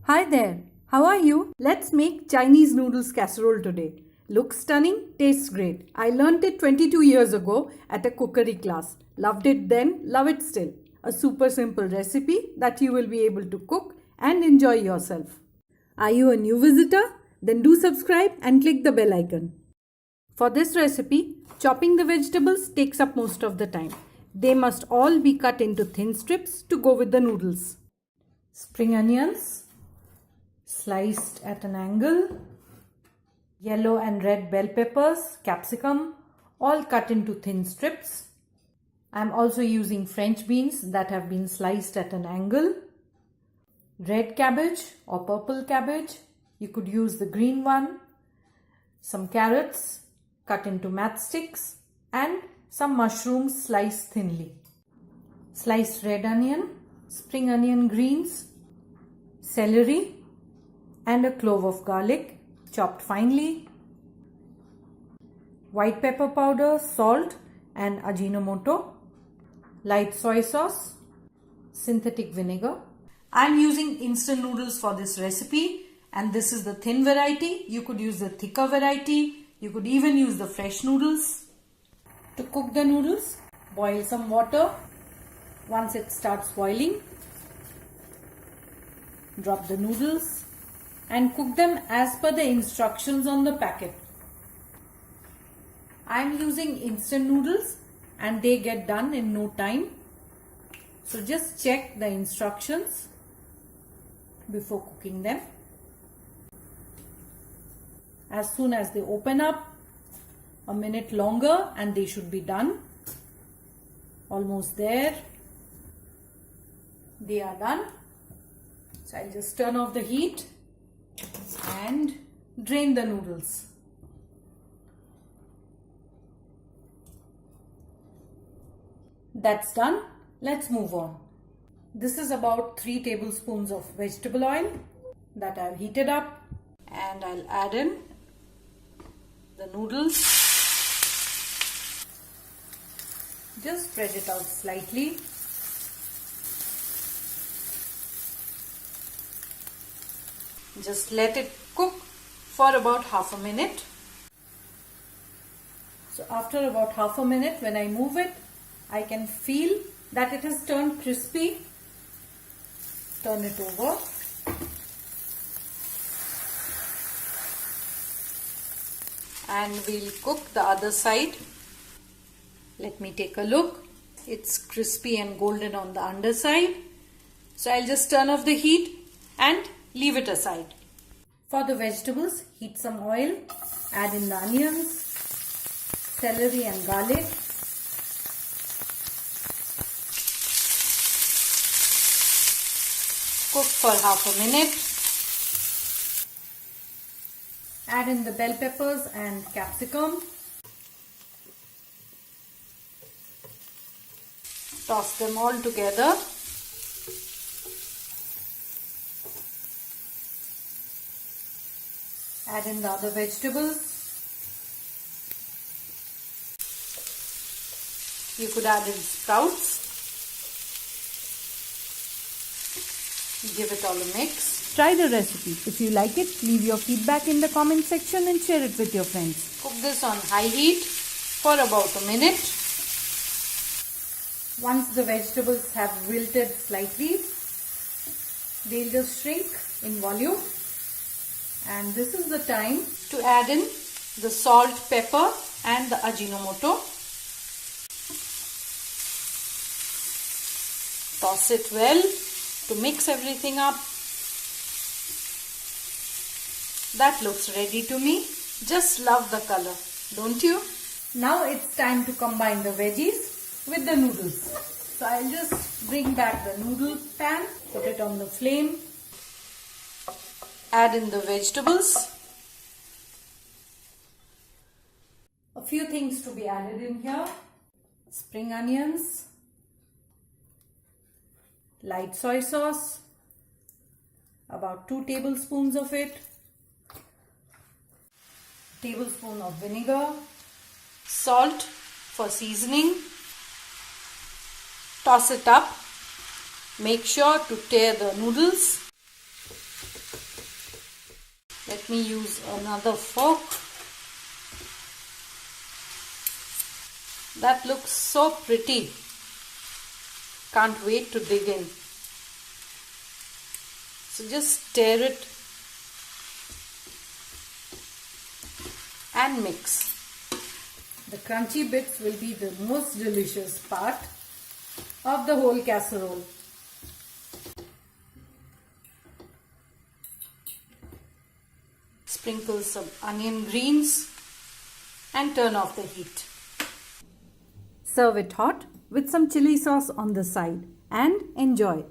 Hi there, how are you? Let's make Chinese Noodles Casserole today. Looks stunning, tastes great. I learnt it 22 years ago at a cookery class. Loved it then, love it still. A super simple recipe that you will be able to cook and enjoy yourself. Are you a new visitor? Then do subscribe and click the bell icon. For this recipe, chopping the vegetables takes up most of the time. They must all be cut into thin strips to go with the noodles. Spring onions sliced at an angle, yellow and red bell peppers, capsicum, all cut into thin strips. I am also using French beans that have been sliced at an angle, red cabbage or purple cabbage, you could use the green one, some carrots cut into matchsticks, and some mushrooms sliced thinly. Sliced red onion, spring onion greens, celery, and a clove of garlic chopped finely, white pepper powder, salt and Ajinomoto, light soy sauce, synthetic vinegar. I am using instant noodles for this recipe, and this is the thin variety. You could use the thicker variety. You could even use the fresh noodles. To cook the noodles, boil some water. Once it starts boiling, drop the noodles and cook them as per the instructions on the packet. I am using instant noodles and they get done in no time. So just check the instructions before cooking them. As soon as they open up, a minute longer and they should be done. Almost there. They are done. So I'll just turn off the heat and drain the noodles. That's done. Let's move on. This is about 3 tablespoons of vegetable oil that I've heated up, and I'll add in the noodles. Just spread it out slightly. Just let it cook for about half a minute. So after about half a minute, when I move it, I can feel that it has turned crispy. Turn it over. And we'll cook the other side. Let me take a look. It's crispy and golden on the underside. So I'll just turn off the heat and leave it aside. For the vegetables, heat some oil, add in the onions, celery and garlic. Cook for half a minute. Add in the bell peppers and capsicum. Toss them all together. Add in the other vegetables. You could add in sprouts. Give it all a mix. Try the recipe. If you like it, leave your feedback in the comment section and share it with your friends. Cook this on high heat for about a minute. Once the vegetables have wilted slightly, they'll just shrink in volume. And this is the time to add in the salt, pepper and the Ajinomoto. Toss it well to mix everything up. That looks ready to me. Just love the color, don't you? Now it's time to combine the veggies with the noodles. So I'll just bring back the noodle pan, put it on the flame. Add in the vegetables. A few things to be added in here. Spring onions, light soy sauce, about 2 tablespoons of it, tablespoon of vinegar, salt for seasoning. Toss it up. Make sure to tear the noodles. Let me use another fork. That looks so pretty. Can't wait to dig in. So just stir it and mix. The crunchy bits will be the most delicious part of the whole casserole. Sprinkle some onion greens and turn off the heat. Serve it hot with some chili sauce on the side and enjoy.